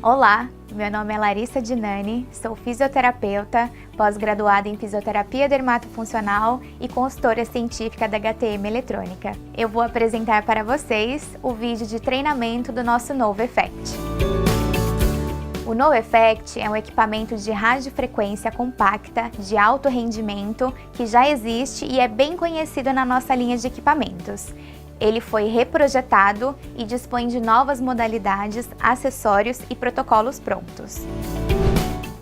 Olá, meu nome é Larissa Dinani, sou fisioterapeuta, pós-graduada em fisioterapia dermatofuncional e consultora científica da HTM Eletrônica. Eu vou apresentar para vocês o vídeo de treinamento do nosso NovoEffect. O NovoEffect é um equipamento de radiofrequência compacta de alto rendimento que já existe e é bem conhecido na nossa linha de equipamentos. Ele foi reprojetado e dispõe de novas modalidades, acessórios e protocolos prontos.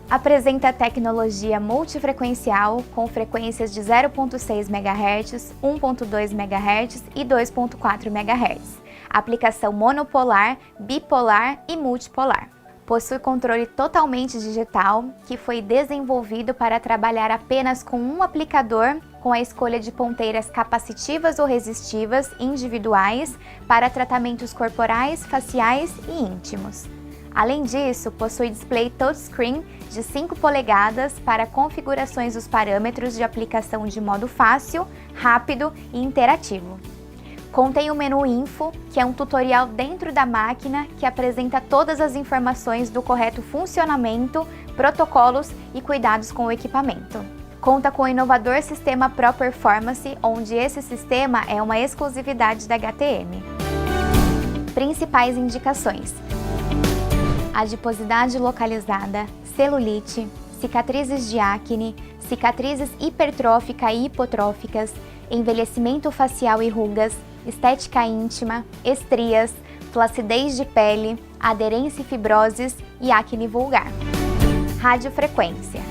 Apresenta tecnologia multifrequencial com frequências de 0.6 MHz, 1.2 MHz e 2.4 MHz. Aplicação monopolar, bipolar e multipolar. Possui controle totalmente digital, que foi desenvolvido para trabalhar apenas com um aplicador, com a escolha de ponteiras capacitivas ou resistivas individuais para tratamentos corporais, faciais e íntimos. Além disso, possui display touchscreen de 5 polegadas para configurações dos parâmetros de aplicação de modo fácil, rápido e interativo. Contém o menu Info, que é um tutorial dentro da máquina que apresenta todas as informações do correto funcionamento, protocolos e cuidados com o equipamento. Conta com o inovador sistema Pro Performance, onde esse sistema é uma exclusividade da HTM. Principais indicações: adiposidade localizada, celulite, cicatrizes de acne, cicatrizes hipertrófica e hipotróficas, envelhecimento facial e rugas, estética íntima, estrias, flacidez de pele, aderência e fibroses e acne vulgar. Radiofrequência.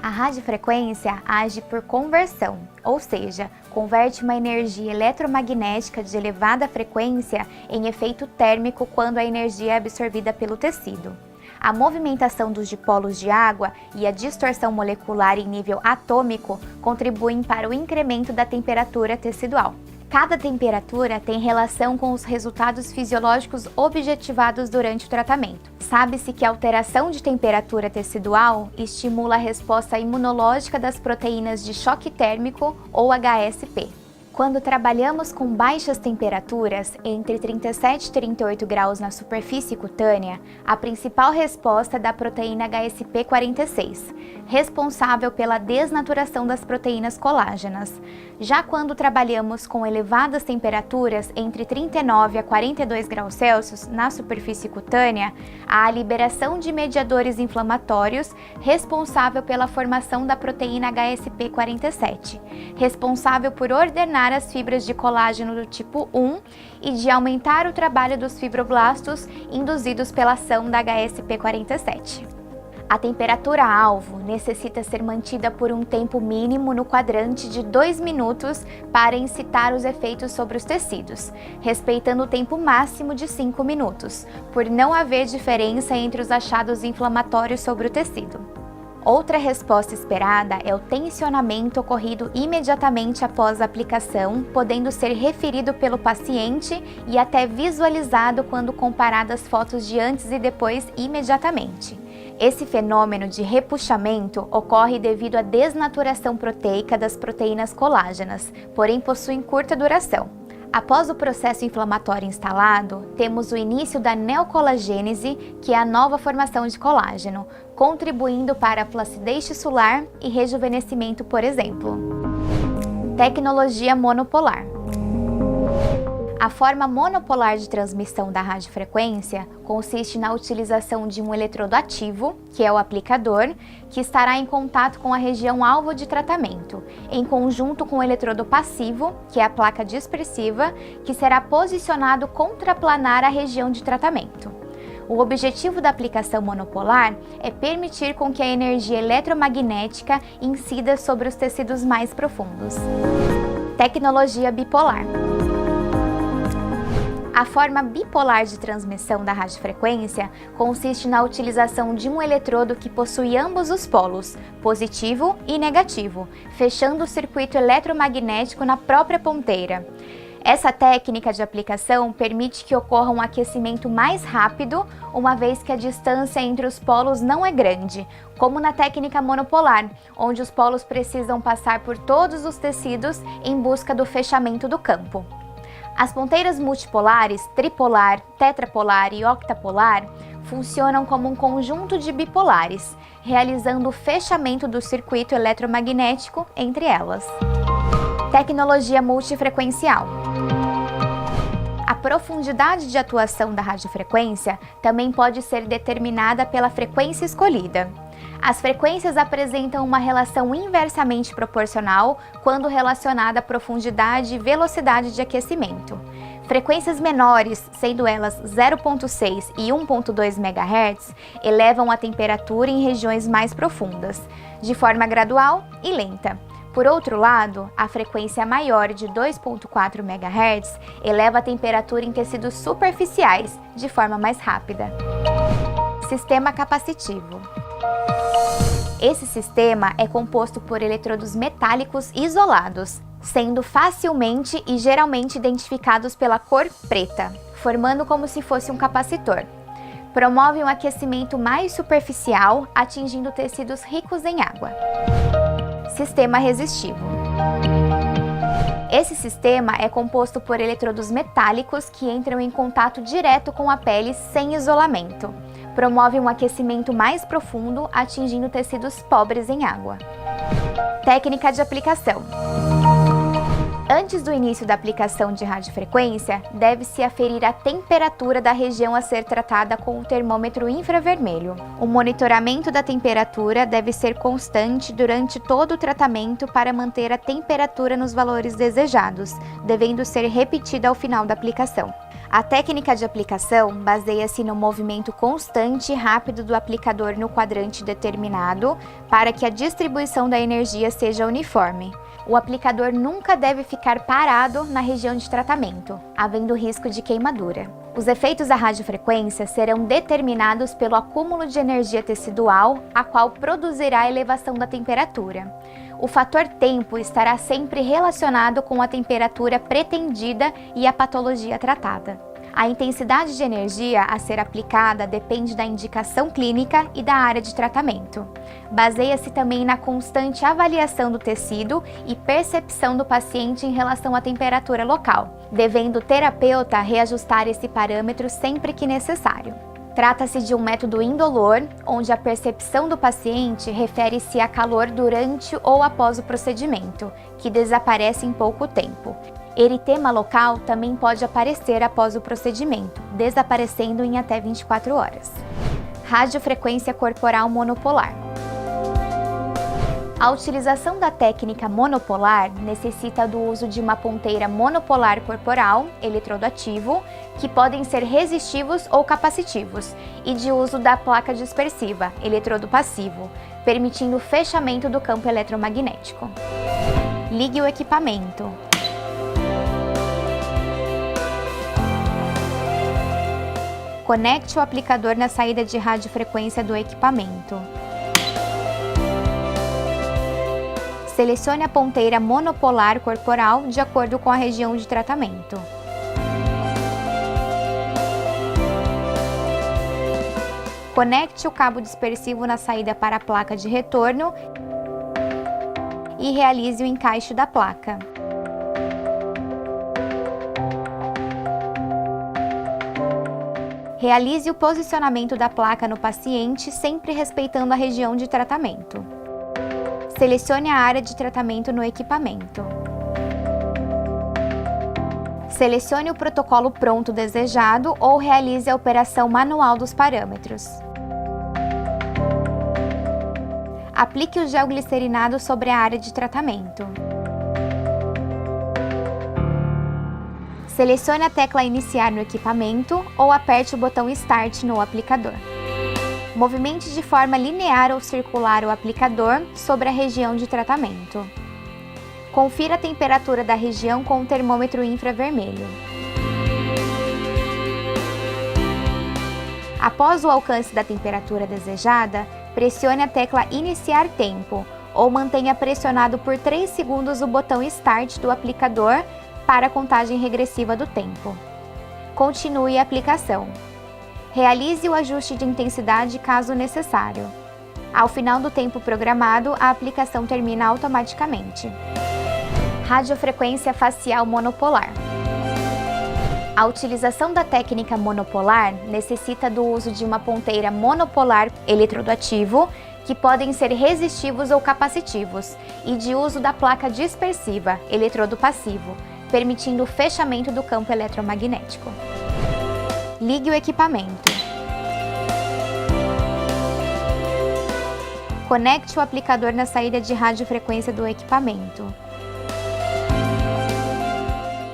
A radiofrequência age por conversão, ou seja, converte uma energia eletromagnética de elevada frequência em efeito térmico quando a energia é absorvida pelo tecido. A movimentação dos dipolos de água e a distorção molecular em nível atômico contribuem para o incremento da temperatura tecidual. Cada temperatura tem relação com os resultados fisiológicos objetivados durante o tratamento. Sabe-se que a alteração de temperatura tecidual estimula a resposta imunológica das proteínas de choque térmico ou HSP. Quando trabalhamos com baixas temperaturas, entre 37 e 38 graus na superfície cutânea, a principal resposta é da proteína HSP46, responsável pela desnaturação das proteínas colágenas. Já quando trabalhamos com elevadas temperaturas, entre 39 a 42 graus Celsius na superfície cutânea, há a liberação de mediadores inflamatórios, responsável pela formação da proteína HSP47, responsável por ordenar as fibras de colágeno do tipo 1 e de aumentar o trabalho dos fibroblastos induzidos pela ação da HSP47. A temperatura-alvo necessita ser mantida por um tempo mínimo no quadrante de 2 minutos para incitar os efeitos sobre os tecidos, respeitando o tempo máximo de 5 minutos, por não haver diferença entre os achados inflamatórios sobre o tecido. Outra resposta esperada é o tensionamento ocorrido imediatamente após a aplicação, podendo ser referido pelo paciente e até visualizado quando comparadas fotos de antes e depois imediatamente. Esse fenômeno de repuxamento ocorre devido à desnaturação proteica das proteínas colágenas, porém possuem curta duração. Após o processo inflamatório instalado, temos o início da neocolagênese, que é a nova formação de colágeno, contribuindo para a flacidez tissular e rejuvenescimento, por exemplo. Tecnologia monopolar. A forma monopolar de transmissão da radiofrequência consiste na utilização de um eletrodo ativo, que é o aplicador, que estará em contato com a região alvo de tratamento, em conjunto com o eletrodo passivo, que é a placa dispersiva, que será posicionado contraplanar à região de tratamento. O objetivo da aplicação monopolar é permitir com que a energia eletromagnética incida sobre os tecidos mais profundos. Tecnologia bipolar. A forma bipolar de transmissão da radiofrequência consiste na utilização de um eletrodo que possui ambos os polos, positivo e negativo, fechando o circuito eletromagnético na própria ponteira. Essa técnica de aplicação permite que ocorra um aquecimento mais rápido, uma vez que a distância entre os polos não é grande, como na técnica monopolar, onde os polos precisam passar por todos os tecidos em busca do fechamento do campo. As ponteiras multipolares, tripolar, tetrapolar e octapolar funcionam como um conjunto de bipolares, realizando o fechamento do circuito eletromagnético entre elas. Tecnologia multifrequencial. A profundidade de atuação da radiofrequência também pode ser determinada pela frequência escolhida. As frequências apresentam uma relação inversamente proporcional quando relacionada à profundidade e velocidade de aquecimento. Frequências menores, sendo elas 0,6 e 1,2 MHz, elevam a temperatura em regiões mais profundas, de forma gradual e lenta. Por outro lado, a frequência maior de 2,4 MHz eleva a temperatura em tecidos superficiais, de forma mais rápida. Sistema capacitivo. Esse sistema é composto por eletrodos metálicos isolados, sendo facilmente e geralmente identificados pela cor preta, formando como se fosse um capacitor. Promove um aquecimento mais superficial, atingindo tecidos ricos em água. Sistema resistivo. Esse sistema é composto por eletrodos metálicos que entram em contato direto com a pele sem isolamento. Promove um aquecimento mais profundo, atingindo tecidos pobres em água. Técnica de aplicação. Antes do início da aplicação de radiofrequência, deve-se aferir a temperatura da região a ser tratada com o termômetro infravermelho. O monitoramento da temperatura deve ser constante durante todo o tratamento para manter a temperatura nos valores desejados, devendo ser repetida ao final da aplicação. A técnica de aplicação baseia-se no movimento constante e rápido do aplicador no quadrante determinado para que a distribuição da energia seja uniforme. O aplicador nunca deve ficar parado na região de tratamento, havendo risco de queimadura. Os efeitos da radiofrequência serão determinados pelo acúmulo de energia tecidual, a qual produzirá a elevação da temperatura. O fator tempo estará sempre relacionado com a temperatura pretendida e a patologia tratada. A intensidade de energia a ser aplicada depende da indicação clínica e da área de tratamento. Baseia-se também na constante avaliação do tecido e percepção do paciente em relação à temperatura local, devendo o terapeuta reajustar esse parâmetro sempre que necessário. Trata-se de um método indolor, onde a percepção do paciente refere-se a calor durante ou após o procedimento, que desaparece em pouco tempo. Eritema local também pode aparecer após o procedimento, desaparecendo em até 24 horas. Radiofrequência corporal monopolar. A utilização da técnica monopolar necessita do uso de uma ponteira monopolar corporal, eletrodo ativo, que podem ser resistivos ou capacitivos, e de uso da placa dispersiva, eletrodo passivo, permitindo o fechamento do campo eletromagnético. Ligue o equipamento. Conecte o aplicador na saída de radiofrequência do equipamento. Selecione a ponteira monopolar corporal de acordo com a região de tratamento. Conecte o cabo dispersivo na saída para a placa de retorno e realize o encaixe da placa. Realize o posicionamento da placa no paciente, sempre respeitando a região de tratamento. Selecione a área de tratamento no equipamento. Selecione o protocolo pronto desejado ou realize a operação manual dos parâmetros. Aplique o gel glicerinado sobre a área de tratamento. Selecione a tecla Iniciar no equipamento ou aperte o botão Start no aplicador. Movimente de forma linear ou circular o aplicador sobre a região de tratamento. Confira a temperatura da região com o termômetro infravermelho. Após o alcance da temperatura desejada, pressione a tecla Iniciar tempo ou mantenha pressionado por 3 segundos o botão Start do aplicador para a contagem regressiva do tempo. Continue a aplicação. Realize o ajuste de intensidade caso necessário. Ao final do tempo programado, a aplicação termina automaticamente. Radiofrequência facial monopolar. A utilização da técnica monopolar necessita do uso de uma ponteira monopolar eletrodo ativo, que podem ser resistivos ou capacitivos, e de uso da placa dispersiva, eletrodo passivo, permitindo o fechamento do campo eletromagnético. Ligue o equipamento. Conecte o aplicador na saída de radiofrequência do equipamento.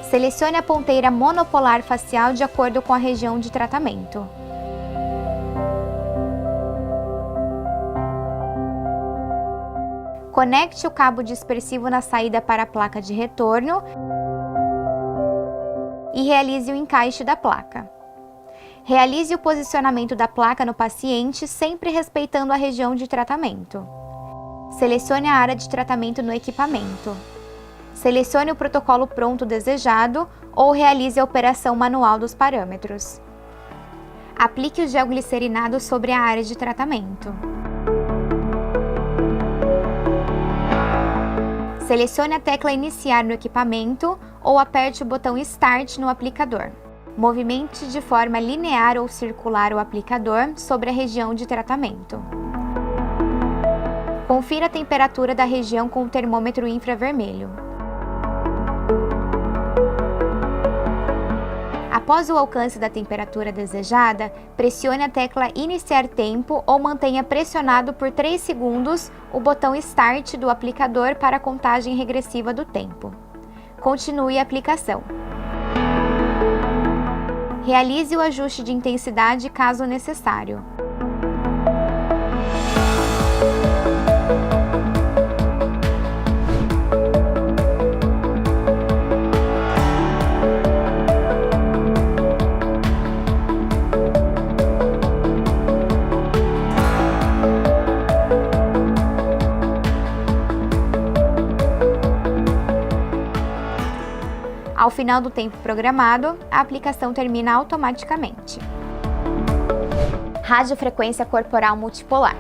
Selecione a ponteira monopolar facial de acordo com a região de tratamento. Conecte o cabo dispersivo na saída para a placa de retorno e realize o encaixe da placa. Realize o posicionamento da placa no paciente, sempre respeitando a região de tratamento. Selecione a área de tratamento no equipamento. Selecione o protocolo pronto desejado ou realize a operação manual dos parâmetros. Aplique o gel glicerinado sobre a área de tratamento. Selecione a tecla Iniciar no equipamento ou aperte o botão Start no aplicador. Movimente de forma linear ou circular o aplicador sobre a região de tratamento. Confira a temperatura da região com o termômetro infravermelho. Após o alcance da temperatura desejada, pressione a tecla Iniciar tempo ou mantenha pressionado por 3 segundos o botão Start do aplicador para a contagem regressiva do tempo. Continue a aplicação. Realize o ajuste de intensidade caso necessário. Ao final do tempo programado, a aplicação termina automaticamente. Radiofrequência corporal multipolar.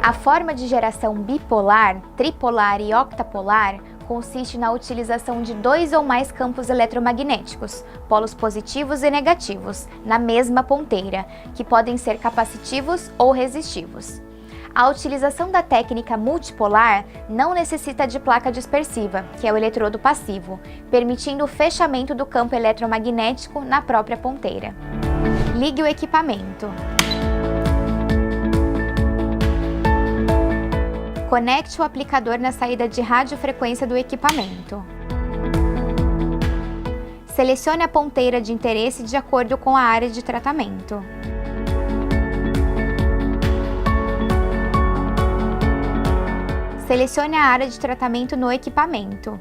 A forma de geração bipolar, tripolar e octapolar consiste na utilização de 2 ou mais campos eletromagnéticos, polos positivos e negativos, na mesma ponteira, que podem ser capacitivos ou resistivos. A utilização da técnica multipolar não necessita de placa dispersiva, que é o eletrodo passivo, permitindo o fechamento do campo eletromagnético na própria ponteira. Ligue o equipamento. Conecte o aplicador na saída de radiofrequência do equipamento. Selecione a ponteira de interesse de acordo com a área de tratamento. Selecione a área de tratamento no equipamento.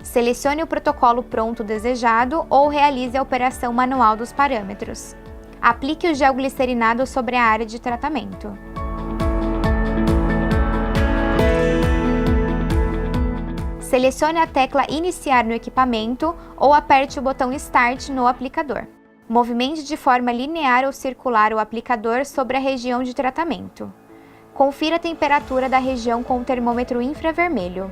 Selecione o protocolo pronto desejado ou realize a operação manual dos parâmetros. Aplique o gel glicerinado sobre a área de tratamento. Selecione a tecla Iniciar no equipamento ou aperte o botão Start no aplicador. Movimente de forma linear ou circular o aplicador sobre a região de tratamento. Confira a temperatura da região com o termômetro infravermelho.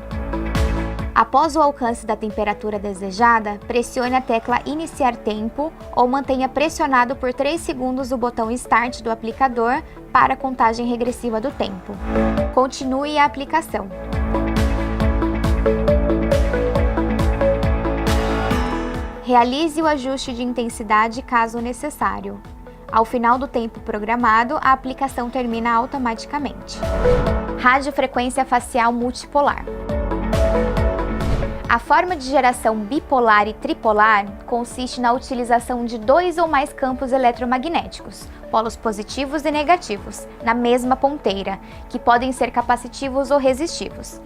Após o alcance da temperatura desejada, pressione a tecla Iniciar tempo ou mantenha pressionado por 3 segundos o botão Start do aplicador para a contagem regressiva do tempo. Continue a aplicação. Realize o ajuste de intensidade caso necessário. Ao final do tempo programado, a aplicação termina automaticamente. Radiofrequência facial multipolar. A forma de geração bipolar e tripolar consiste na utilização de 2 ou mais campos eletromagnéticos, polos positivos e negativos, na mesma ponteira, que podem ser capacitivos ou resistivos.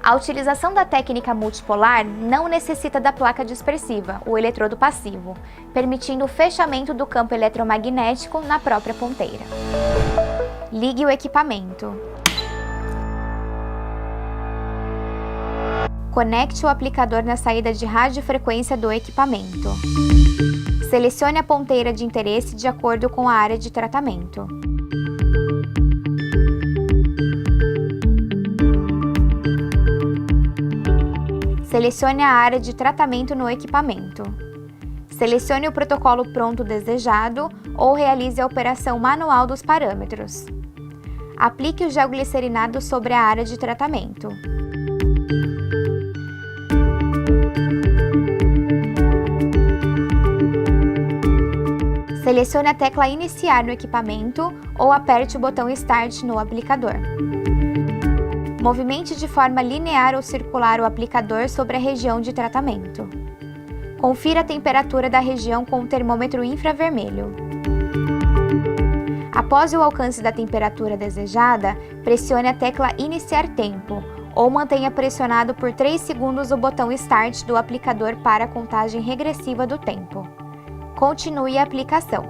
A utilização da técnica multipolar não necessita da placa dispersiva, o eletrodo passivo, permitindo o fechamento do campo eletromagnético na própria ponteira. Ligue o equipamento. Conecte o aplicador na saída de radiofrequência do equipamento. Selecione a ponteira de interesse de acordo com a área de tratamento. Selecione a área de tratamento no equipamento. Selecione o protocolo pronto desejado ou realize a operação manual dos parâmetros. Aplique o gel glicerinado sobre a área de tratamento. Selecione a tecla Iniciar no equipamento ou aperte o botão Start no aplicador. Movimente de forma linear ou circular o aplicador sobre a região de tratamento. Confira a temperatura da região com o termômetro infravermelho. Após o alcance da temperatura desejada, pressione a tecla Iniciar tempo ou mantenha pressionado por 3 segundos o botão Start do aplicador para a contagem regressiva do tempo. Continue a aplicação.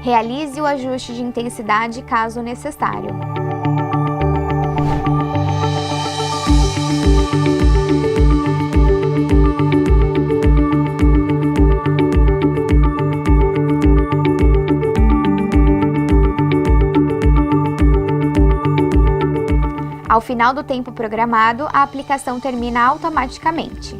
Realize o ajuste de intensidade caso necessário. Ao final do tempo programado, a aplicação termina automaticamente.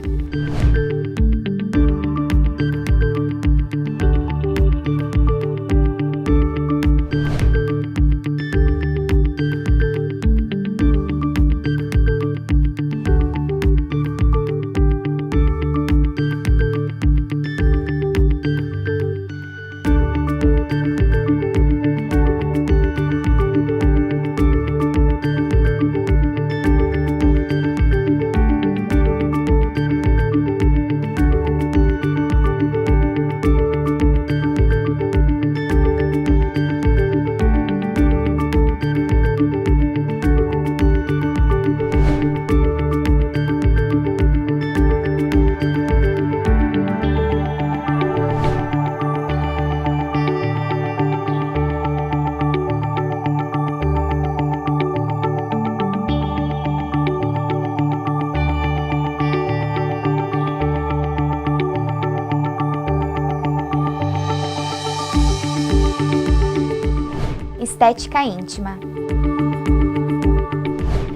Estética íntima.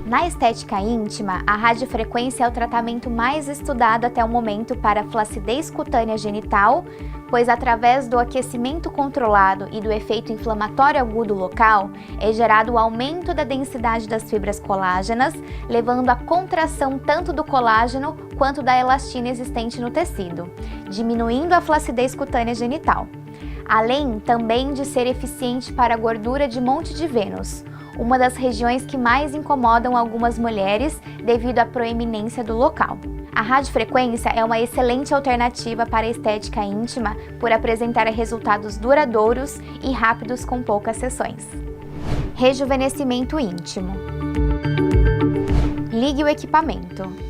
Na estética íntima, a radiofrequência é o tratamento mais estudado até o momento para flacidez cutânea genital, pois através do aquecimento controlado e do efeito inflamatório agudo local, é gerado o aumento da densidade das fibras colágenas, levando à contração tanto do colágeno quanto da elastina existente no tecido, diminuindo a flacidez cutânea genital. Além também de ser eficiente para a gordura de Monte de Vênus, uma das regiões que mais incomodam algumas mulheres devido à proeminência do local. A radiofrequência é uma excelente alternativa para a estética íntima por apresentar resultados duradouros e rápidos com poucas sessões. Rejuvenescimento íntimo. Ligue o equipamento.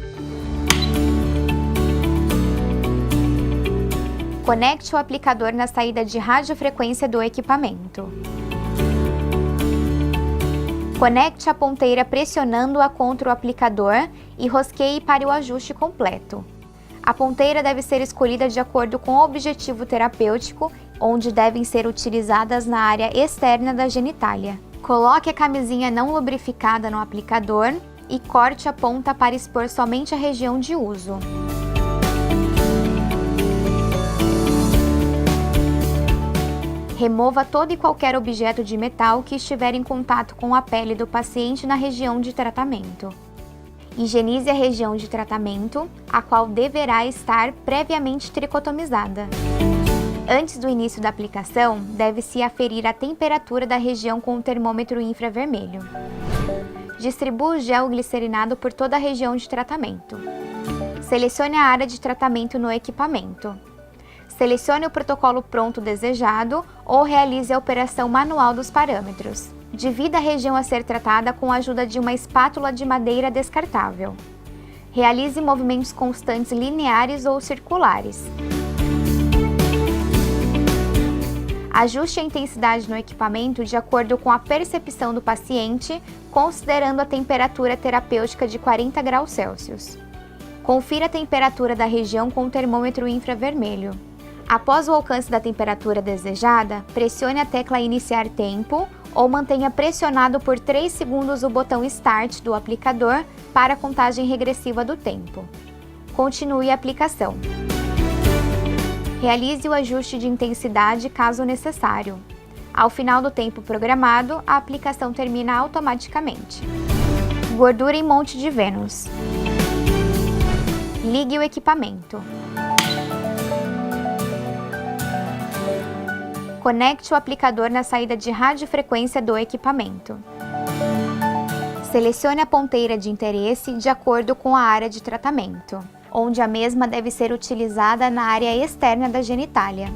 Conecte o aplicador na saída de radiofrequência do equipamento. Conecte a ponteira pressionando-a contra o aplicador e rosqueie para o ajuste completo. A ponteira deve ser escolhida de acordo com o objetivo terapêutico, onde devem ser utilizadas na área externa da genitália. Coloque a camisinha não lubrificada no aplicador e corte a ponta para expor somente a região de uso. Remova todo e qualquer objeto de metal que estiver em contato com a pele do paciente na região de tratamento. Higienize a região de tratamento, a qual deverá estar previamente tricotomizada. Antes do início da aplicação, deve-se aferir a temperatura da região com o termômetro infravermelho. Distribua o gel glicerinado por toda a região de tratamento. Selecione a área de tratamento no equipamento. Selecione o protocolo pronto desejado ou realize a operação manual dos parâmetros. Divida a região a ser tratada com a ajuda de uma espátula de madeira descartável. Realize movimentos constantes lineares ou circulares. Ajuste a intensidade no equipamento de acordo com a percepção do paciente, considerando a temperatura terapêutica de 40 graus Celsius. Confira a temperatura da região com o termômetro infravermelho. Após o alcance da temperatura desejada, pressione a tecla Iniciar tempo ou mantenha pressionado por 3 segundos o botão Start do aplicador para a contagem regressiva do tempo. Continue a aplicação. Realize o ajuste de intensidade caso necessário. Ao final do tempo programado, a aplicação termina automaticamente. Gordura em Monte de Vênus. Ligue o equipamento. Conecte o aplicador na saída de radiofrequência do equipamento. Selecione a ponteira de interesse de acordo com a área de tratamento, onde a mesma deve ser utilizada na área externa da genitália.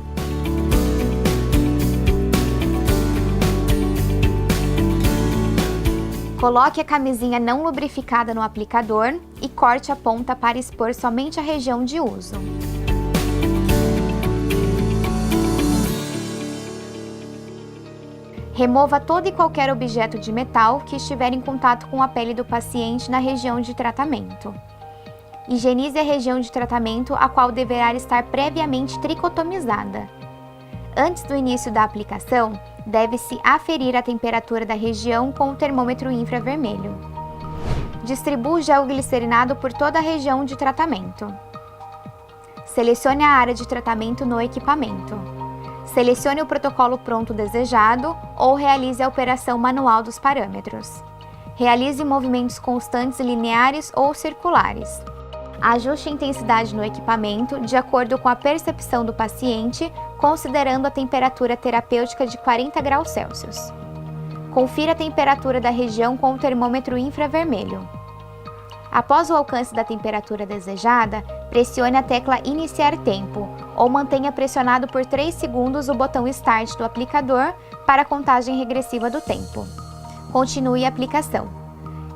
Coloque a camisinha não lubrificada no aplicador e corte a ponta para expor somente a região de uso. Remova todo e qualquer objeto de metal que estiver em contato com a pele do paciente na região de tratamento. Higienize a região de tratamento, a qual deverá estar previamente tricotomizada. Antes do início da aplicação, deve-se aferir a temperatura da região com o termômetro infravermelho. Distribua o gel glicerinado por toda a região de tratamento. Selecione a área de tratamento no equipamento. Selecione o protocolo pronto desejado ou realize a operação manual dos parâmetros. Realize movimentos constantes lineares ou circulares. Ajuste a intensidade no equipamento de acordo com a percepção do paciente, considerando a temperatura terapêutica de 40 graus Celsius. Confira a temperatura da região com o termômetro infravermelho. Após o alcance da temperatura desejada, pressione a tecla Iniciar tempo ou mantenha pressionado por 3 segundos o botão Start do aplicador para a contagem regressiva do tempo. Continue a aplicação.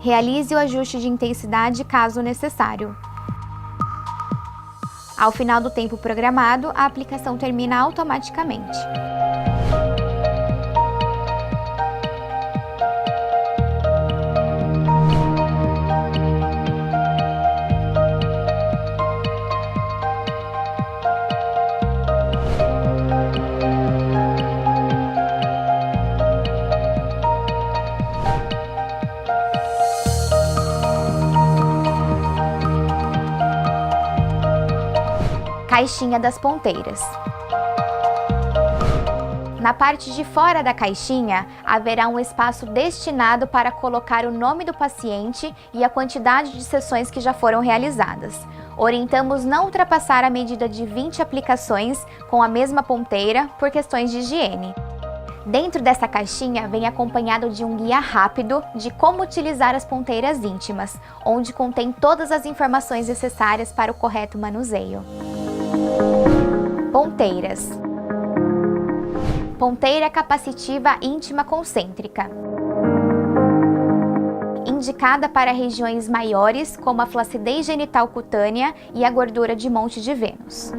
Realize o ajuste de intensidade caso necessário. Ao final do tempo programado, a aplicação termina automaticamente. Caixinha das ponteiras. Na parte de fora da caixinha, haverá um espaço destinado para colocar o nome do paciente e a quantidade de sessões que já foram realizadas. Orientamos não ultrapassar a medida de 20 aplicações com a mesma ponteira por questões de higiene. Dentro dessa caixinha vem acompanhado de um guia rápido de como utilizar as ponteiras íntimas, onde contém todas as informações necessárias para o correto manuseio. Ponteiras. Ponteira capacitiva íntima concêntrica. Indicada para regiões maiores, como a flacidez genital cutânea e a gordura de Monte de Vênus.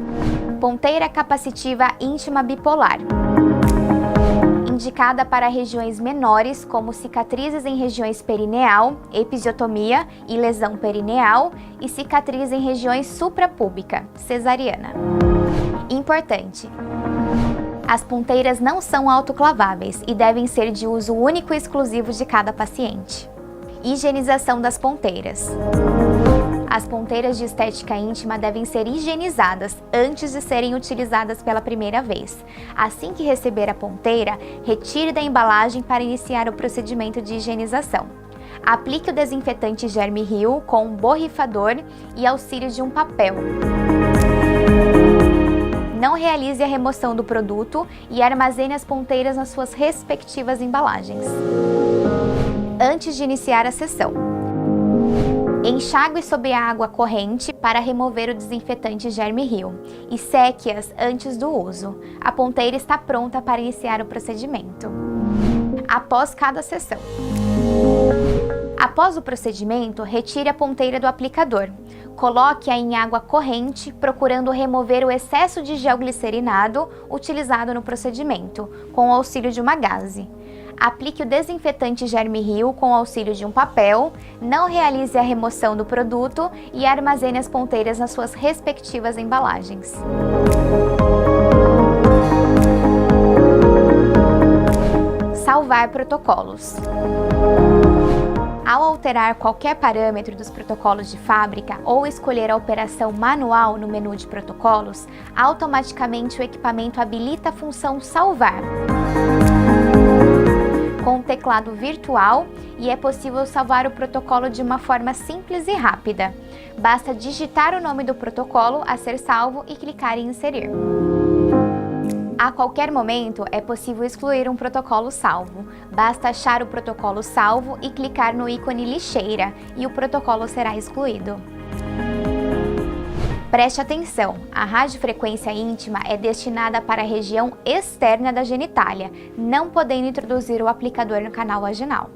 Ponteira capacitiva íntima bipolar. Indicada para regiões menores, como cicatrizes em regiões perineal, episiotomia e lesão perineal, e cicatriz em regiões suprapúbica, cesariana. Importante: as ponteiras não são autoclaváveis e devem ser de uso único e exclusivo de cada paciente. Higienização das ponteiras. As ponteiras de estética íntima devem ser higienizadas antes de serem utilizadas pela primeira vez. Assim que receber a ponteira, retire da embalagem para iniciar o procedimento de higienização. Aplique o desinfetante Germ-Heal com um borrifador e auxílio de um papel. Não realize a remoção do produto e armazene as ponteiras nas suas respectivas embalagens. Antes de iniciar a sessão, enxague sob a água corrente para remover o desinfetante Germ-Heal e seque-as antes do uso. A ponteira está pronta para iniciar o procedimento. Após cada sessão. Após o procedimento, retire a ponteira do aplicador. Coloque-a em água corrente, procurando remover o excesso de gel glicerinado utilizado no procedimento, com o auxílio de uma gaze. Aplique o desinfetante Germ-Heal com o auxílio de um papel, não realize a remoção do produto e armazene as ponteiras nas suas respectivas embalagens. Salvar protocolos. Ao alterar qualquer parâmetro dos protocolos de fábrica ou escolher a operação manual no menu de protocolos, automaticamente o equipamento habilita a função salvar com o teclado virtual e é possível salvar o protocolo de uma forma simples e rápida. Basta digitar o nome do protocolo a ser salvo e clicar em inserir. A qualquer momento é possível excluir um protocolo salvo. Basta achar o protocolo salvo e clicar no ícone lixeira e o protocolo será excluído. Preste atenção, a radiofrequência íntima é destinada para a região externa da genitália, não podendo introduzir o aplicador no canal vaginal.